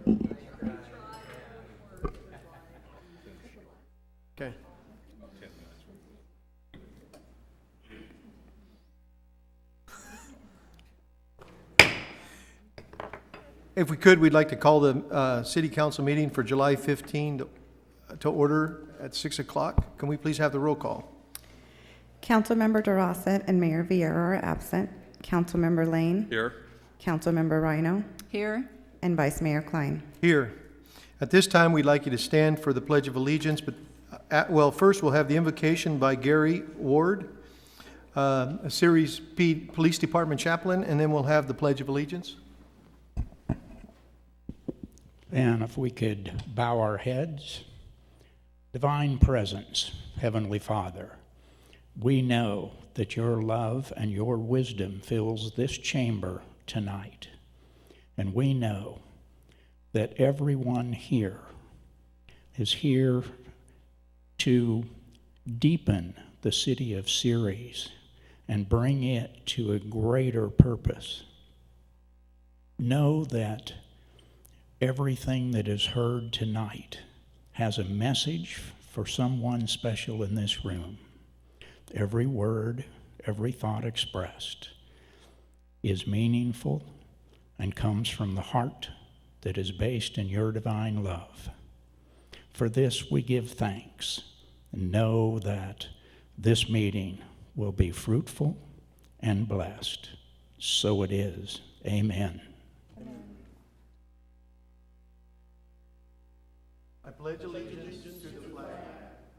Okay. If we could, we'd like to call the city council meeting for July 15 to order at 6 o'clock. Can we please have the roll call? Councilmember Durossette and Mayor Vierra are absent. Councilmember Lane. Here. Councilmember Ryno. Here. And Vice Mayor Kline. Here. At this time, we'd like you to stand for the Pledge of Allegiance, but first we'll have the invocation by Gary Ward, a Ceres Police Department chaplain, and then we'll have the Pledge of Allegiance. And if we could bow our heads. Divine Presence, Heavenly Father, we know that your love and your wisdom fills this chamber tonight. And we know that everyone here is here to deepen the city of Ceres and bring it to a greater purpose. Know that everything that is heard tonight has a message for someone special in this room. Every word, every thought expressed is meaningful and comes from the heart that is based in your divine love. For this we give thanks and know that this meeting will be fruitful and blessed. So it is. Amen. I pledge allegiance to the flag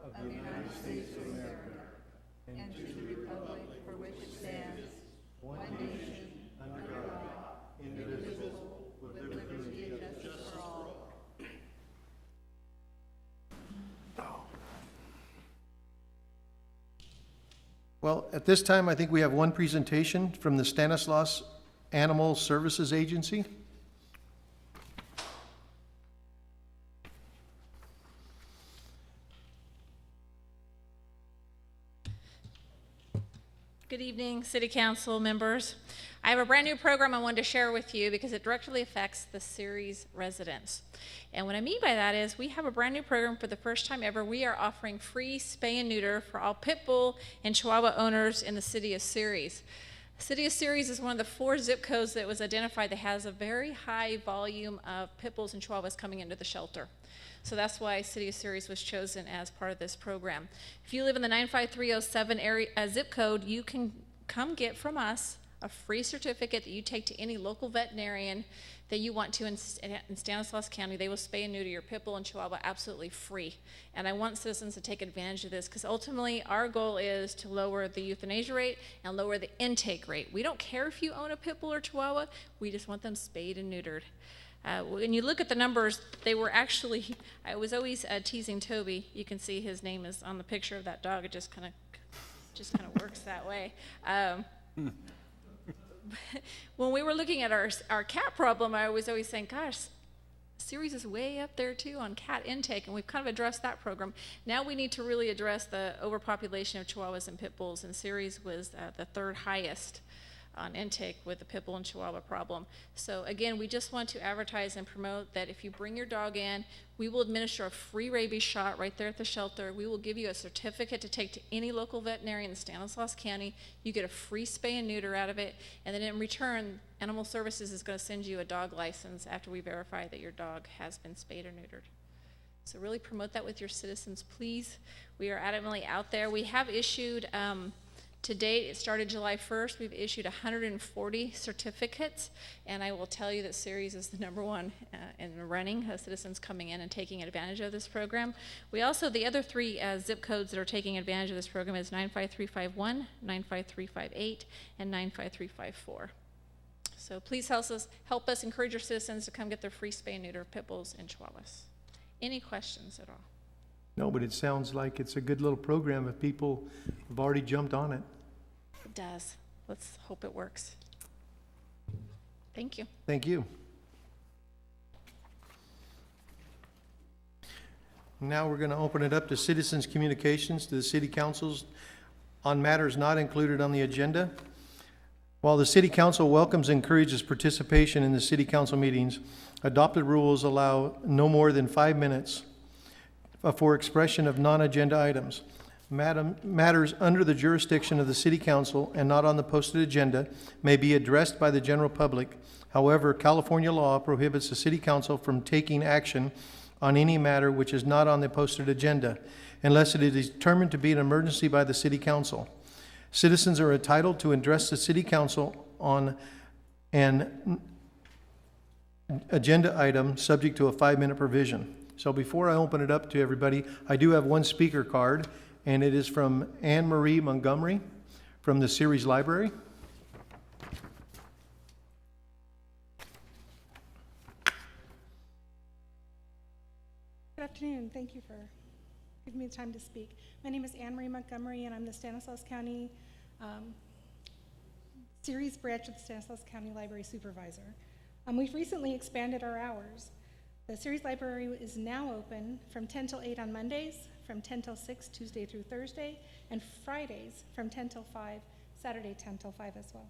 of the United States of America and to the republic for which it stands, one nation, under God, indivisible, with liberty and justice for all. Well, at this time, I think we have one presentation from the Stanislaus Animal Services Agency. Good evening, City Council members. I have a brand new program I wanted to share with you because it directly affects the Ceres residents. And what I mean by that is we have a brand new program for the first time ever. We are offering free spay and neuter for all pit bull and chihuahua owners in the city of Ceres. The city of Ceres is one of the 4 zip codes that was identified that has a very high volume of pit bulls and chihuahuas coming into the shelter. So that's why City of Ceres was chosen as part of this program. If you live in the 95307 area zip code, you can come get from us a free certificate that you take to any local veterinarian that you want to in Stanislaus County. They will spay and neuter your pit bull and chihuahua absolutely free. And I want citizens to take advantage of this because ultimately our goal is to lower the euthanasia rate and lower the intake rate. We don't care if you own a pit bull or chihuahua, we just want them spayed and neutered. When you look at the numbers, they were actually, I was always teasing Toby. You can see his name is on the picture of that dog. It just kind of works that way. When we were looking at our cat problem, I was always saying, gosh, Ceres is way up there too on cat intake, and we've kind of addressed that program. Now we need to really address the overpopulation of chihuahuas and pit bulls, and Ceres was the 3rd highest on intake with the pit bull and chihuahua problem. So again, we just want to advertise and promote that if you bring your dog in, we will administer a free rabies shot right there at the shelter. We will give you a certificate to take to any local veterinarian in Stanislaus County. You get a free spay and neuter out of it, and then in return, Animal Services is going to send you a dog license after we verify that your dog has been spayed or neutered. So really promote that with your citizens, please. We are adamantly out there. We have issued to date, it started July 1st. We've issued 140 certificates, and I will tell you that Ceres is the #1 in the running of citizens coming in and taking advantage of this program. We also, the other 3 zip codes that are taking advantage of this program is 95351, 95358, and 95354. So please help us encourage your citizens to come get their free spay and neuter of pit bulls and chihuahuas. Any questions at all? No, but it sounds like it's a good little program if people have already jumped on it. It does. Let's hope it works. Thank you. Thank you. Now we're going to open it up to citizens' communications to the city councils on matters not included on the agenda. While the City Council welcomes and encourages participation in the City Council meetings, Adopted rules allow no more than 5 minutes for expression of non-agenda items. Matters under the jurisdiction of the City Council and not on the posted agenda may be addressed by the general public. However, California law prohibits the City Council from taking action on any matter which is not on the posted agenda, unless it is determined to be an emergency by the City Council. Citizens are entitled to address the City Council on an agenda item subject to a 5-minute provision. So before I open it up to everybody, I do have one speaker card, and it is from Anne Marie Montgomery from the Ceres Library. Good afternoon. Thank you for giving me the time to speak. My name is Anne Marie Montgomery, and I'm the Stanislaus County Ceres branch of the Stanislaus County Library Supervisor. We've recently expanded our hours. The Ceres Library is now open from 10 till 8 on Mondays, from 10 till 6 Tuesday through Thursday, and Fridays from 10 till 5, Saturday 10 till 5 as well.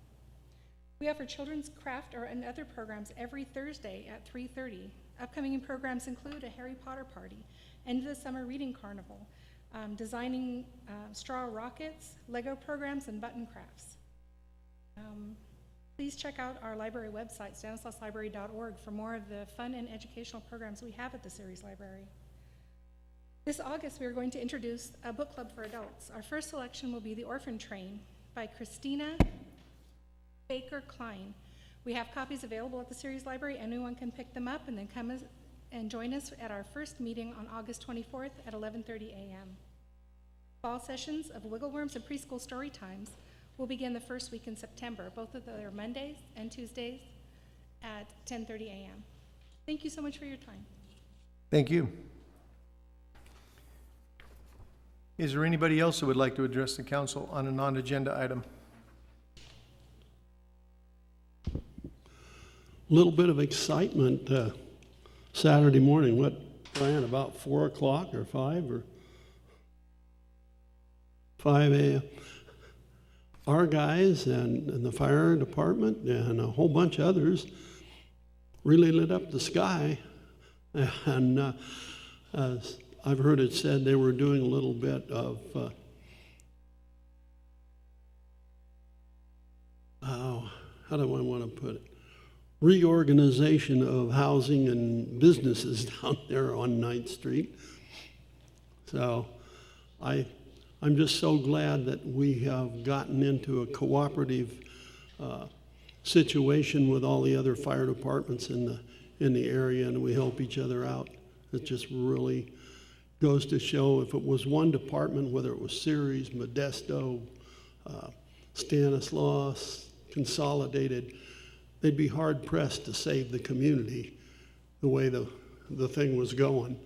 We offer children's craft and other programs every Thursday at 3:30. Upcoming programs include a Harry Potter party, end of the summer reading carnival, designing straw rockets, Lego programs, and button crafts. Please check out our library website, stanislauslibrary.org, for more of the fun and educational programs we have at the Ceres Library. This August, we are going to introduce a book club for adults. Our first selection will be The Orphan Train by Christina Baker Kline. We have copies available at the Ceres Library. Anyone can pick them up and then come and join us at our first meeting on August 24th at 11:30 a.m. Fall sessions of Wiggle Worms and Preschool Story Times will begin the first week in September. Both of them are Mondays and Tuesdays at 10:30 a.m. Thank you so much for your time. Thank you. Is there anybody else who would like to address the council on a non-agenda item? Little bit of excitement Saturday morning. What, Brian, about 4 o'clock or 5 or 5 a.m.? Our guys and the fire department and a whole bunch of others really lit up the sky. And as I've heard it said, they were doing a little bit of how do I want to put it? Reorganization of housing and businesses down there on 9th Street. So I'm just so glad that we have gotten into a cooperative situation with all the other fire departments in the area, and we help each other out. It just really goes to show if it was one department, whether it was Ceres, Modesto, Stanislaus, Consolidated, they'd be hard-pressed to save the community the way the thing was going.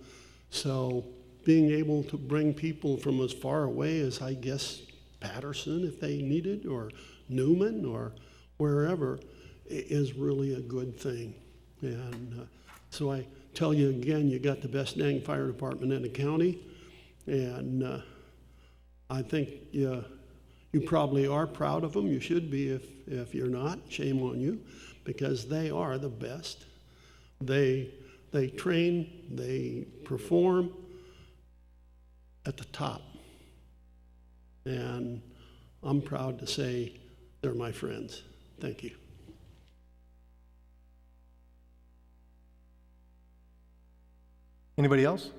So being able to bring people from as far away as, I guess, Patterson, if they needed, or Newman, or wherever, is really a good thing. And so I tell you again, you got the best dang fire department in the county, and I think you probably are proud of them. You should be. If you're not, shame on you, because they are the best. They train, they perform at the top. And I'm proud to say they're my friends. Thank you. Anybody else?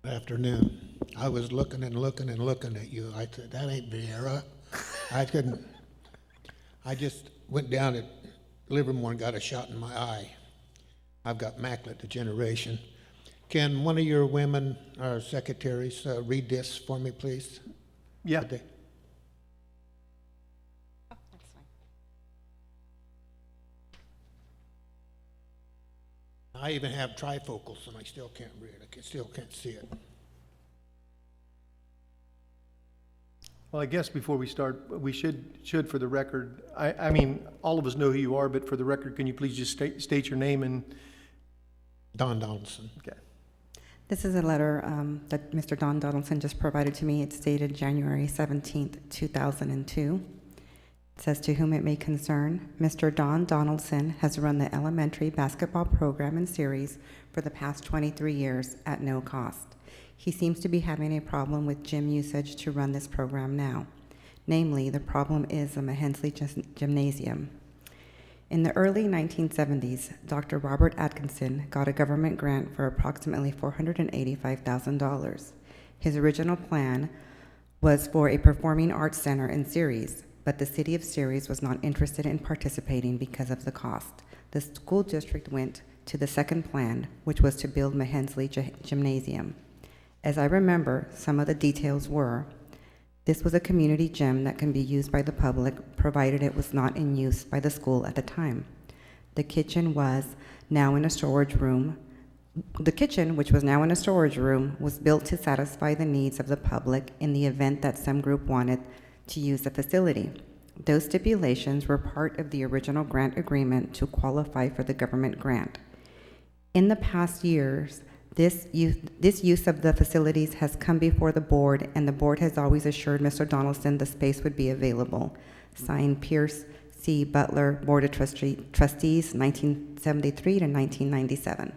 Good afternoon. I was looking and looking and looking at you. I said, that ain't Vierra. I just went down at Livermore and got a shot in my eye. I've got macular degeneration. Can one of your women, or secretaries, read this for me, please? Yeah. Oh, that's fine. I even have trifocals and I still can't read it. I still can't see it. Well, I guess before we start, we should for the record, I mean, all of us know who you are, but for the record, can you please just state your name and... Don Donaldson. Okay. This is a letter that Mr. Don Donaldson just provided to me. It's dated January 17th, 2002. It says, "To whom it may concern, Mr. Don Donaldson has run the elementary basketball program in Ceres for the past 23 years at no cost. He seems to be having a problem with gym usage to run this program now. Namely, the problem is the Mahensley Gymnasium. In the early 1970s, Dr. Robert Atkinson got a government grant for approximately $485,000. His original plan was for a performing arts center in Ceres, but the city of Ceres was not interested in participating because of the cost. The school district went to the second plan, which was to build Mahensley Gymnasium. As I remember, some of the details were, this was a community gym that can be used by the public, provided it was not in use by the school at the time. The kitchen, which was now in a storage room, was built to satisfy the needs of the public in the event that some group wanted to use the facility. Those stipulations were part of the original grant agreement to qualify for the government grant. In the past years, this use of the facilities has come before the board, and the board has always assured Mr. Donaldson the space would be available. Signed, Pierce C. Butler, Board of Trustees, 1973 to 1997.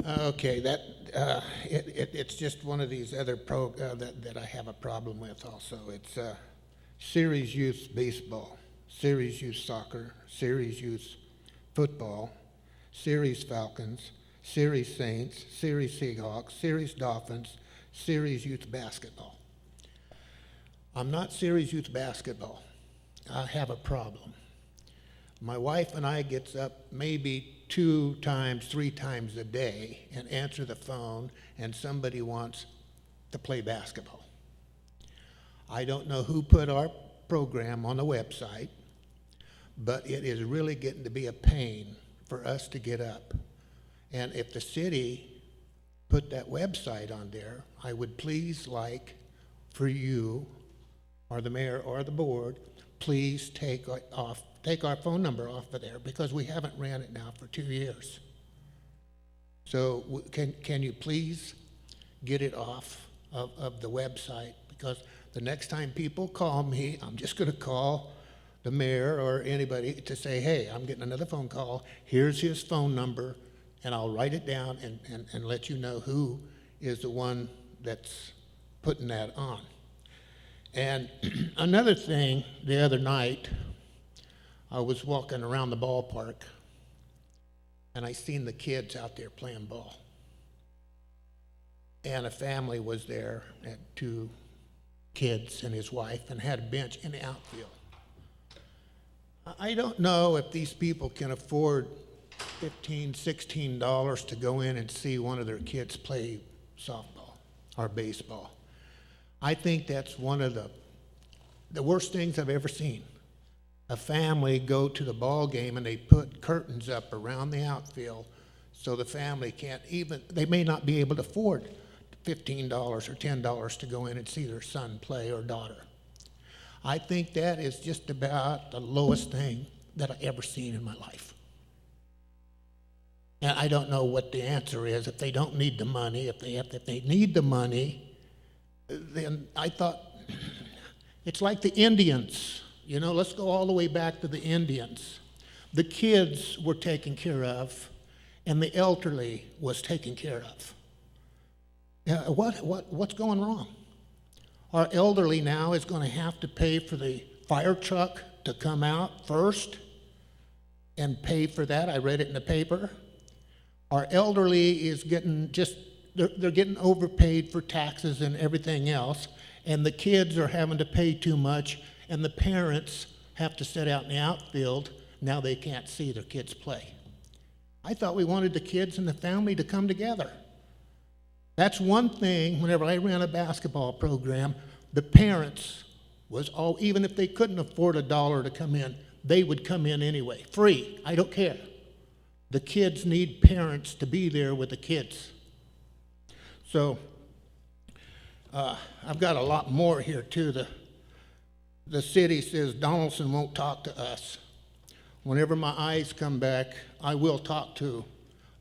Okay, it's just one of these other that I have a problem with also. It's Ceres Youth Baseball, Ceres Youth Soccer, Ceres Youth Football, Ceres Falcons, Ceres Saints, Ceres Seahawks, Ceres Dolphins, Ceres Youth Basketball. I'm not Ceres Youth Basketball. I have a problem. My wife and I gets up maybe 2 times, 3 times a day and answer the phone, and somebody wants to play basketball. I don't know who put our program on the website, but it is really getting to be a pain for us to get up. And if the city put that website on there, I would please like for you, or the mayor or the board, please take our phone number off of there, because we haven't ran it now for 2 years. So can you please get it off of the website? Because the next time people call me, I'm just going to call the mayor or anybody to say, hey, I'm getting another phone call, here's his phone number, and I'll write it down and let you know who is the one that's putting that on. And another thing, the other night, I was walking around the ballpark, and I seen the kids out there playing ball. And a family was there, had 2 kids and his wife, and had a bench in the outfield. I don't know if these people can afford $15, $16 to go in and see one of their kids play softball or baseball. I think that's one of the worst things I've ever seen. A family go to the ball game and they put curtains up around the outfield so the family they may not be able to afford $15 or $10 to go in and see their son play or daughter. I think that is just about the lowest thing that I've ever seen in my life. And I don't know what the answer is. If they don't need the money, if they need the money, then I thought, it's like the Indians. You know, let's go all the way back to the Indians. The kids were taken care of, and the elderly was taken care of. What's going wrong? Our elderly now is going to have to pay for the fire truck to come out first and pay for that. I read it in the paper. Our elderly is they're getting overpaid for taxes and everything else, and the kids are having to pay too much, and the parents have to sit out in the outfield. Now they can't see their kids play. I thought we wanted the kids and the family to come together. That's one thing, whenever I ran a basketball program, the parents even if they couldn't afford $1 to come in, they would come in anyway, free, I don't care. The kids need parents to be there with the kids. So, I've got a lot more here too. The city says Donaldson won't talk to us. Whenever my eyes come back, I will talk to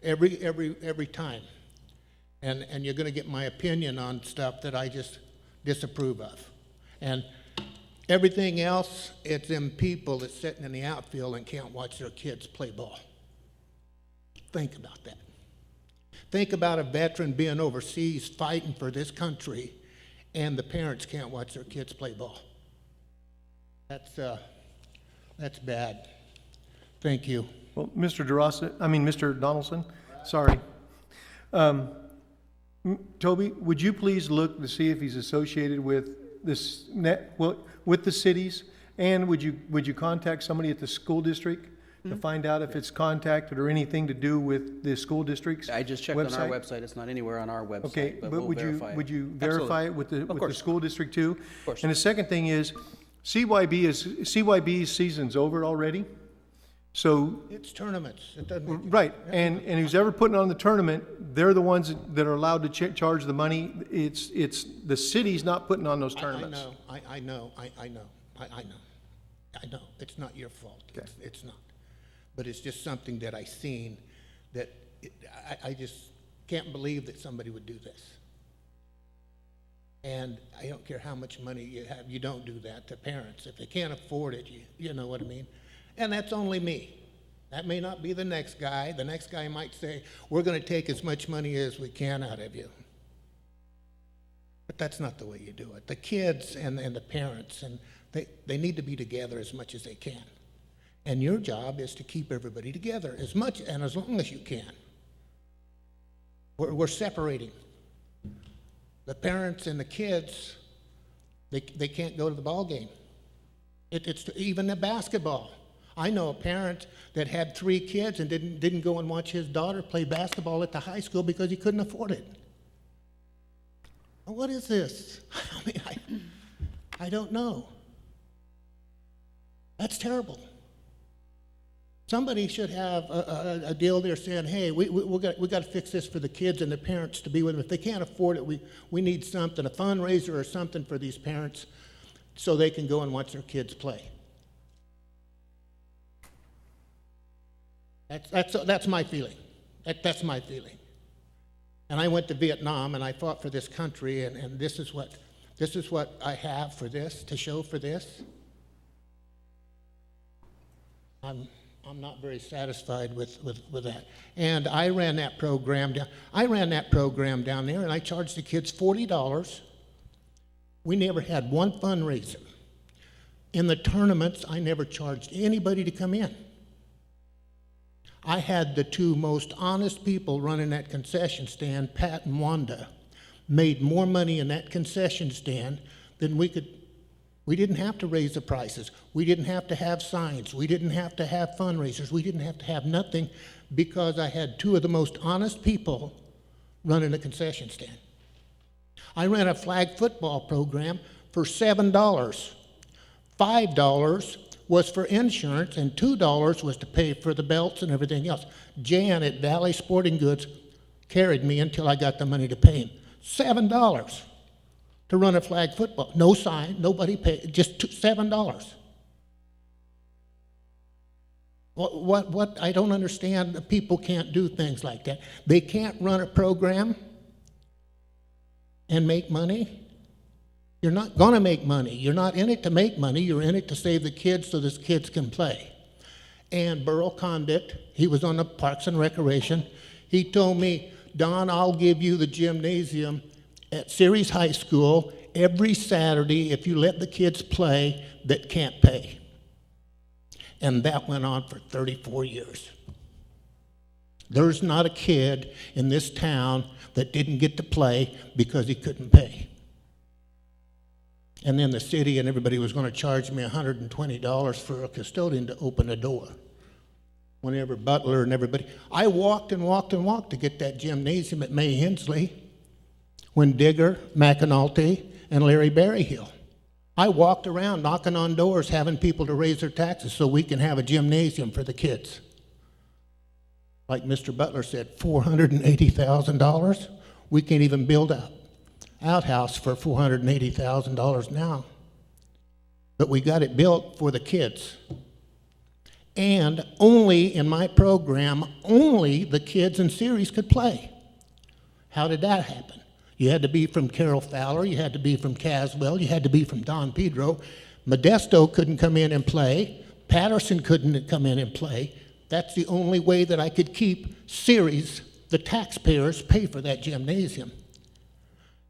every time. And you're gonna get my opinion on stuff that I just disapprove of. And everything else, it's them people that's sitting in the outfield and can't watch their kids play ball. Think about that. Think about a veteran being overseas fighting for this country, and the parents can't watch their kids play ball. That's bad. Thank you. Well, Mr. Donaldson, sorry. Toby, would you please look to see if he's associated with this with the cities? And would you contact somebody at the school district to find out if it's contacted or anything to do with the school district's I just checked on our website. It's not anywhere on our website, Okay, but but we'll would verify it. you verify it with the school district too? Of course. And the second thing is, CYB's season's over already. So, It's tournaments. It doesn't. right, and who's ever putting on the tournament, they're the ones that are allowed to charge the money. It's the city's not putting on those tournaments. I know. It's not your fault. Okay. It's not. But it's just something that I seen that I just can't believe that somebody would do this. And I don't care how much money you have, you don't do that to parents. If they can't afford it, you know what I mean? And that's only me. That may not be the next guy. The next guy might say, we're going to take as much money as we can out of you. But that's not the way you do it. The kids and the parents, and they need to be together as much as they can. And your job is to keep everybody together as much and as long as you can. We're separating. The parents and the kids, they can't go to the ball game. It's even the basketball. I know a parent that had 3 kids and didn't go and watch his daughter play basketball at the high school because he couldn't afford it. What is this? I mean, I don't know. That's terrible. Somebody should have a deal there saying, hey, we got to fix this for the kids and the parents to be with them. If they can't afford it, we need something, a fundraiser or something for these parents so they can go and watch their kids play. That's my feeling. That's my feeling. And I went to Vietnam and I fought for this country, and this is what I have for this, to show for this. I'm not very satisfied with that. And I ran that program down there, and I charged the kids $40. We never had one fundraiser. In the tournaments, I never charged anybody to come in. I had the 2 most honest people running that concession stand, Pat and Wanda, made more money in that concession stand than we could. We didn't have to raise the prices. We didn't have to have signs. We didn't have to have fundraisers. We didn't have to have nothing because I had 2 of the most honest people running a concession stand. I ran a flag football program for $7. $5 was for insurance, and $2 was to pay for the belts and everything else. Jan at Valley Sporting Goods carried me until I got the money to pay him. $7 to run a flag football. No sign, nobody paid, just $7. What I don't understand, people can't do things like that. They can't run a program and make money. You're not going to make money. You're not in it to make money. You're in it to save the kids so those kids can play. And Burl Condit, he was on the Parks and Recreation. He told me, Don, I'll give you the gymnasium at Ceres High School every Saturday if you let the kids play that can't pay. And that went on for 34 years. There's not a kid in this town that didn't get to play because he couldn't pay. And then the city and everybody was going to charge me $120 for a custodian to open a door. Whenever Butler and everybody, I walked to get that gymnasium at May Hensley when Digger, McAnulty, and Larry Berryhill. I walked around knocking on doors, having people to raise their taxes so we can have a gymnasium for the kids. Like Mr. Butler said, $480,000. We can't even build a outhouse for $480,000 now. But we got it built for the kids. And only in my program, only the kids in Ceres could play. How did that happen? You had to be from Carol Fowler, you had to be from Caswell, you had to be from Don Pedro. Modesto couldn't come in and play. Patterson couldn't come in and play. That's the only way that I could keep Ceres, the taxpayers, pay for that gymnasium.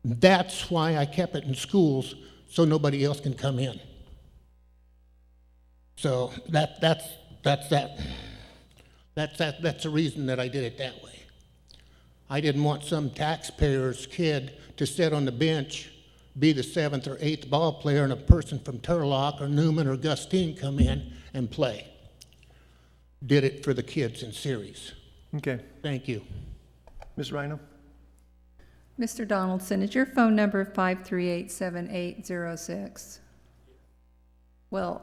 That's why I kept it in schools, so nobody else can come in. So that's the reason that I did it that way. I didn't want some taxpayer's kid to sit on the bench, be the 7th or 8th ball player, and a person from Turlock or Newman or Gustine come in and play. Did it for the kids in Ceres. Okay. Thank you. Ms. Ryno? Mr. Donaldson, is your phone number 538-7806? Well,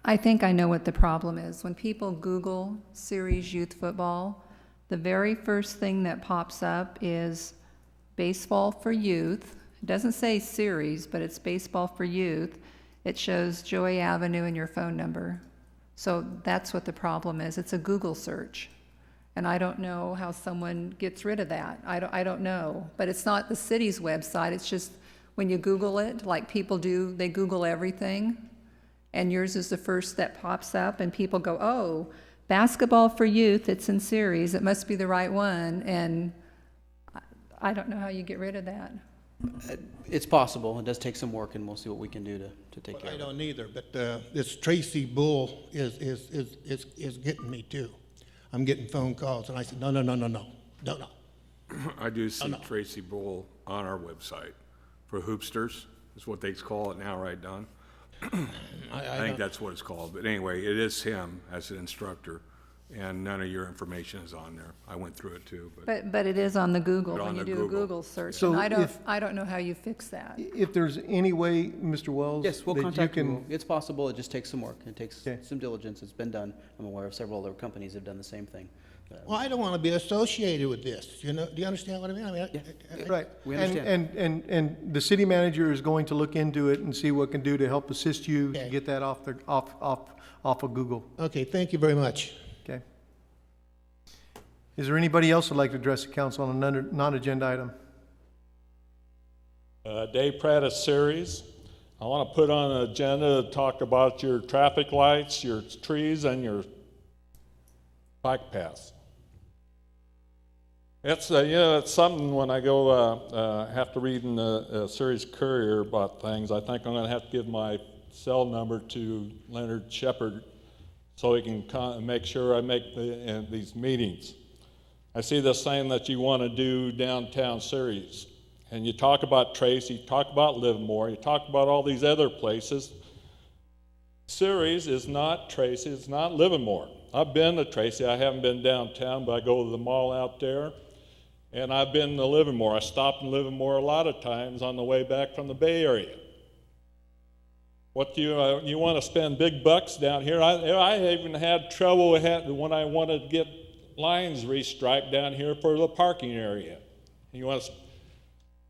I think I know what the problem is. When people Google Ceres youth football, the very first thing that pops up is baseball for youth. It doesn't say Ceres, but it's baseball for youth. It shows Joy Avenue and your phone number. So that's what the problem is. It's a Google search. And I don't know how someone gets rid of that. I don't know. But it's not the city's website. It's just when you Google it, like people do, they Google everything. And yours is the first that pops up, and people go, oh, basketball for youth, it's in Ceres. It must be the right one. And I don't know how you get rid of that. It's possible. It does take some work, and we'll see what we can do to take care I of it. don't either, but this Tracy Bull is getting me too. I'm getting phone calls, and I said, no. I do see Tracy Bull on our website for hoopsters, is what they call it now, right, Don? I think that's what it's called. But anyway, it is him as an instructor, and none of your information is on there. I went through it too. But it is on the Google But when on you the do a Google. Google search. So And if- I don't know how you fix that. If there's any way, Mr. Wells, Yes, we'll that you contact can, you. It's possible. It just takes some work. It takes Okay. some diligence. It's been done. I'm aware of several other companies have done the same thing. Well, I don't want to be associated with this. You know, do you understand what I mean? right. We understand. And the city manager is going to look into it and see what can do to help assist you to Okay. get that off of Google. Okay, thank you very much. Okay. Is there anybody else who'd like to address the council on a non-agenda item? Dave Pratt of Ceres. I want to put on an agenda to talk about your traffic lights, your trees, and your bike paths. It's it's something when I go have to read in the Ceres Courier about things. I think I'm going to have to give my cell number to Leonard Shepard so he can make sure I make these meetings. I see this thing that you want to do downtown Ceres, and you talk about Tracy, you talk about Livermore, you talk about all these other places. Ceres is not Tracy, it's not Livermore. I've been to Tracy, I haven't been downtown, but I go to the mall out there, and I've been to Livermore. I stopped in Livermore a lot of times on the way back from the Bay Area. What do you want to spend big bucks down here? I even had trouble when I wanted to get lines restriped down here for the parking area.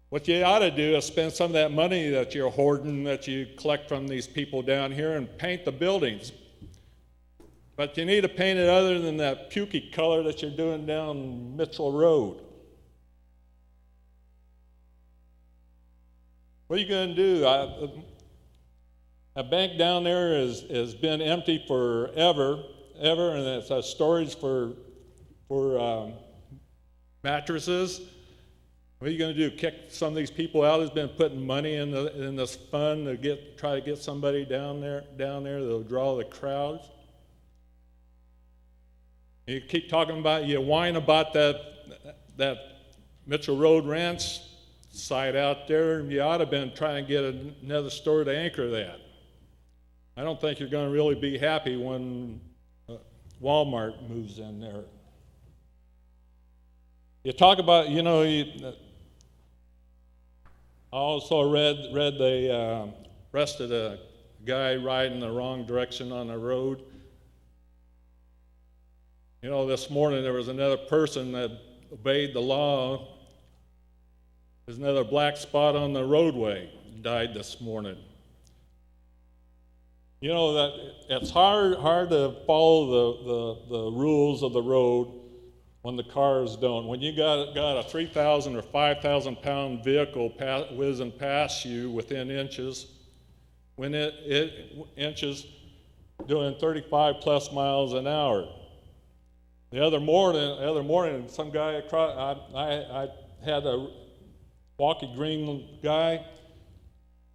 What you ought to do is spend some of that money that you're hoarding, that you collect from these people down here, and paint the buildings. But you need to paint it other than that pukey color that you're doing down Mitchell Road. What are you going to do? A bank down there has been empty forever, and it's a storage for mattresses. What are you going to do? Kick some of these people out who's been putting money in this fund to try to get somebody down there that'll draw the crowds? You keep talking about, you whine about that Mitchell Road Ranch site out there, and you ought to have been trying to get another store to anchor that. I don't think you're going to really be happy when Walmart moves in there. You talk about, I also read they arrested a guy riding the wrong direction on the road. This morning there was another person that obeyed the law. There's another black spot on the roadway, died this morning. You know that it's hard to follow the rules of the road when the cars don't. When you got a 3,000 or 5,000 pound vehicle whizzing past you within inches, when inches doing 35 plus miles an hour. The other morning, some guy across, I had a walkie green guy,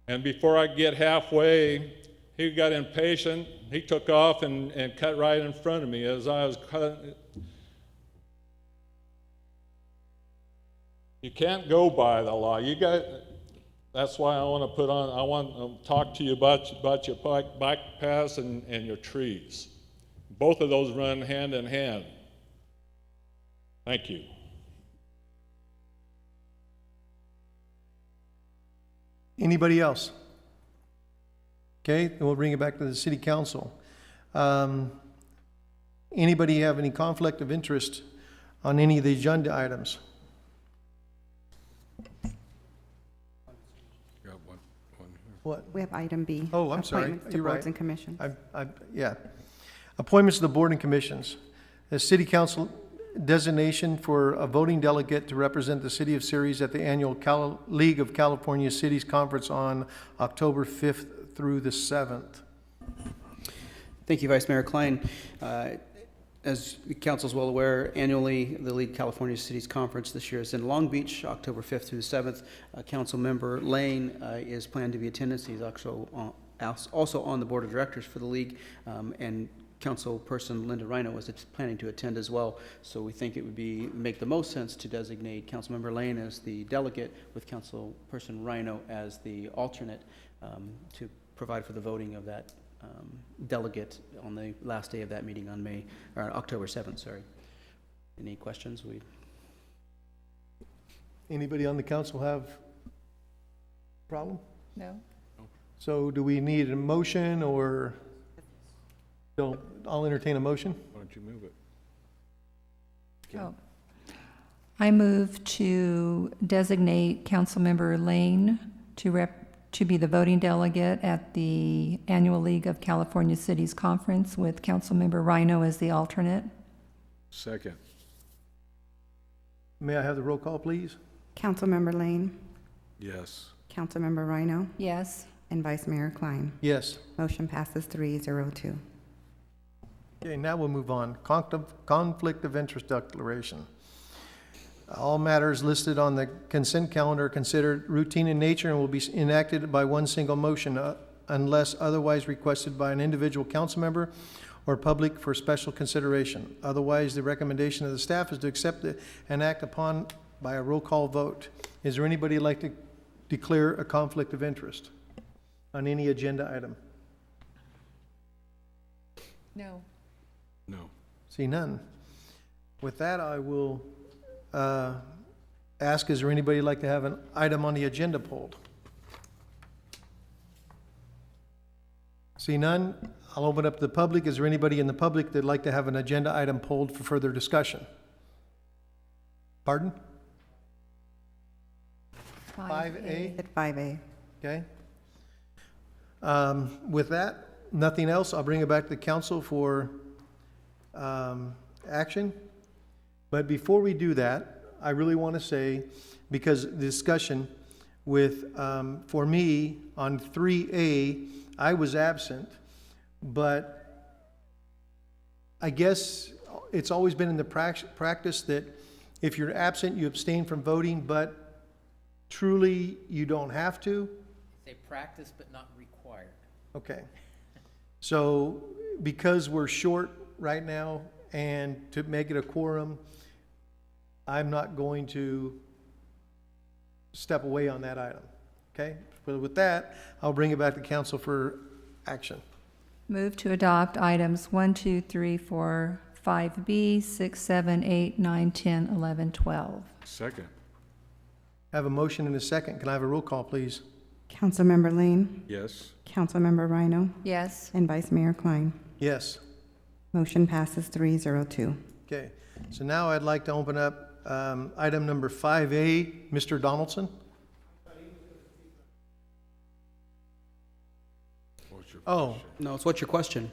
and before I get halfway, he got impatient. He took off and cut right in front of me as I was cutting. You can't go by the law. That's why I want to talk to you about your bike paths and your trees. Both of those run hand in hand. Thank you. Anybody else? Okay, then we'll bring it back to the city council. Anybody have any conflict of interest on any of the agenda items? Got one here. What? We have item B. Oh, I'm sorry. Appointments to You're boards right. and commissions. Yeah. Appointments to the board and commissions. The city council designation for a voting delegate to represent the city of Ceres at the annual League of California Cities Conference on October 5th through the 7th. Thank you, Vice Mayor Kline. As the council is well aware, annually, the League of California Cities Conference this year is in Long Beach, October 5th through the 7th. Council member Lane is planned to be attendance. He's also on the board of directors for the league, and Councilperson Linda Ryno is planning to attend as well. So we think it would make the most sense to designate Councilmember Lane as the delegate with Councilperson Ryno as the alternate to provide for the voting of that delegate on the last day of that meeting on October 7th. Sorry. Any questions? Anybody on the council have a problem? No? So do we need a motion or? I'll entertain a motion. Why don't you move it? Oh. I move to designate Councilmember Lane to be the voting delegate at the Annual League of California Cities Conference with Councilmember Ryno as the alternate. Second. May I have the roll call, please? Councilmember Lane, Yes. Councilmember Ryno, Yes. and Vice Mayor Kline. Yes. Motion passes 302. Okay, now we'll move on. Conflict of interest declaration. All matters listed on the consent calendar are considered routine in nature and will be enacted by one single motion unless otherwise requested by an individual council member or public for special consideration. Otherwise, the recommendation of the staff is to accept it and act upon by a roll call vote. Is there anybody who'd like to declare a conflict of interest on any agenda item? No. No. See none. With that, I will ask, is there anybody who'd like to have an item on the agenda pulled? See none. I'll open up to the public. Is there anybody in the public that'd like to have an agenda item pulled for further discussion? Pardon? 5A? At 5A. Okay. With that, nothing else. I'll bring it back to the council for action. But before we do that, I really want to say, because the discussion with, for me, on 3A, I was absent, but I guess it's always been in the practice that if you're absent, you abstain from voting, but truly you don't have to. They practice but not required. Okay. So because we're short right now and to make it a quorum, I'm not going to step away on that item. Okay? But with that, I'll bring it back to council for action. Move to adopt items 1, 2, 3, 4, 5B, 6, 7, 8, 9, 10, 11, 12. Second. Have a motion and a second. Can I have a roll call, please? Councilmember Lane, Yes. Councilmember Ryno, Yes. and Vice Mayor Kline. Yes. Motion passes 302. Okay. So now I'd like to open up item number 5A. Mr. Donaldson? What's your Oh, No, it's what's your question?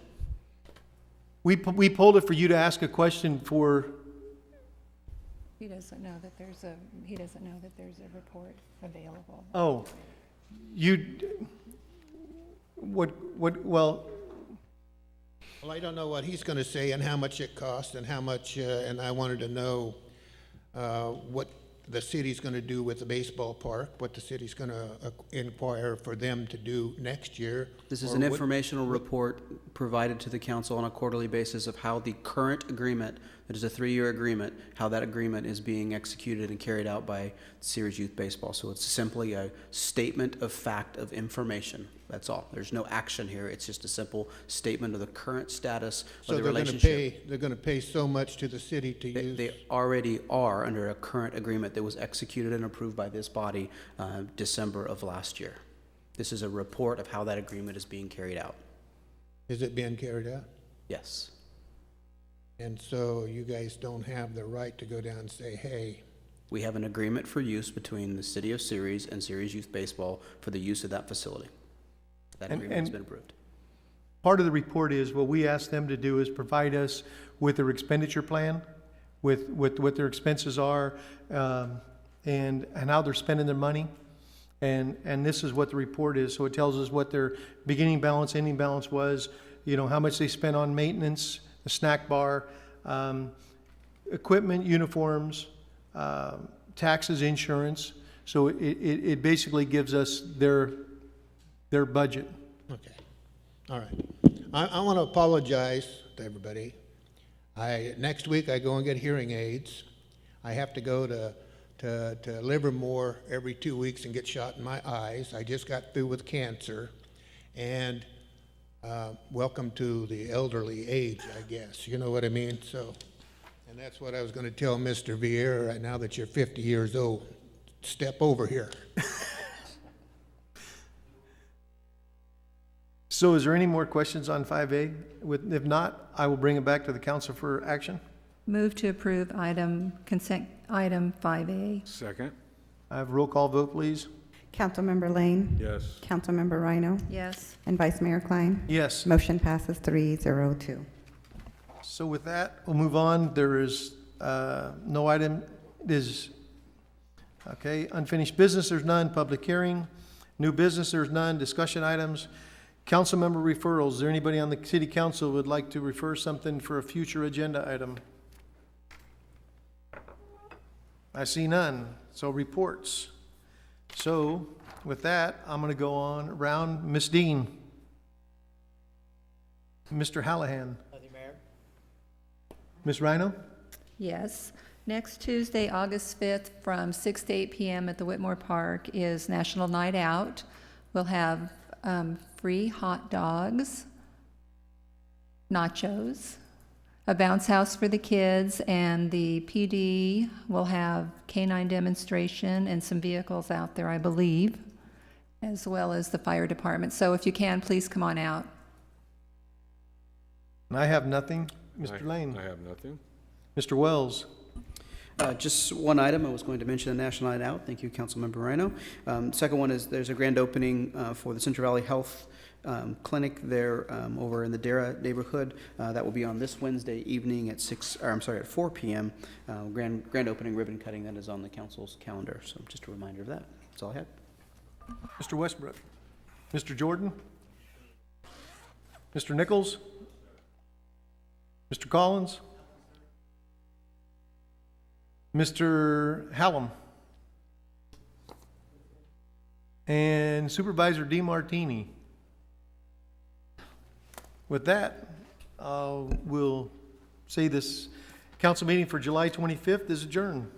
we pulled it for you to ask a question for, He doesn't know that there's a report available. oh, well, Well, I don't know what he's gonna say and how much it costs and how much, and I wanted to know, what the city's gonna do with the baseball park, what the city's gonna inquire for them to do next year. This is or an what- informational report provided to the council on a quarterly basis of how the current agreement, that is a 3-year agreement, how that agreement is being executed and carried out by Ceres Youth Baseball. So it's simply a statement of fact of information. That's all. There's no action here. It's just a simple statement of the current status So of the they're gonna relationship. they're gonna pay so much to the city to use. They already are under a current agreement that was executed and approved by this body December of last year. This is a report of how that agreement is being carried out. Is it being carried out? Yes. And so you guys don't have the right to go down and say, hey, We have an agreement for use between the city of Ceres and Ceres Youth Baseball for the use of that facility. That agreement has been approved. part of the report is, what we asked them to do is provide us with their expenditure plan, with what their expenses are, and how they're spending their money. And this is what the report is. So it tells us what their beginning balance, ending balance was, how much they spent on maintenance, the snack bar, equipment, uniforms, taxes, insurance. So it basically gives us their budget. okay, all right. I want to apologize to everybody. Next week I go and get hearing aids. I have to go to Livermore every 2 weeks and get shot in my eyes. I just got through with cancer, and welcome to the elderly age, I guess. You know what I mean? So, and that's what I was going to tell Mr. Vierra. Now that you're 50 years old, step over here. So is there any more questions on 5A? If not, I will bring it back to the council for action. Move to approve consent item 5A. Second? I have a roll call vote, please. Councilmember Lane? Yes. Councilmember Ryno? Yes. And Vice Mayor Kline? Yes. Motion passes 302. So with that, we'll move on. There is no item. Okay, unfinished business, there's none. Public hearing. New business, there's none. Discussion items. Council member referrals. Is there anybody on the city council who would like to refer something for a future agenda item? I see none. So reports. So with that, I'm going to go on around. Ms. Dean. Mr. Hallahan. Nothing, Mayor. Ms. Ryno? Yes. Next Tuesday, August 5th, from 6 to 8 p.m. at the Whitmore Park is National Night Out. We'll have free hot dogs, nachos, a bounce house for the kids, and the PD will have canine demonstration and some vehicles out there, I believe, as well as the fire department. So if you can, please come on out. And I have nothing. Mr. Lane. I have nothing. Mr. Wells. Just one item, I was going to mention the National Night Out. Thank you, Councilmember Ryno. Second one is there's a grand opening for the Central Valley Health Clinic there over in the Vierra neighborhood. That will be on this Wednesday evening at 4 p.m. Grand opening ribbon cutting that is on the council's calendar. So just a reminder of that. That's all I had. Mr. Westbrook. Mr. Jordan. Mr. Nichols. Mr. Collins. Mr. Hallam. And Supervisor DeMartini. With that, we'll say this council meeting for July 25th is adjourned.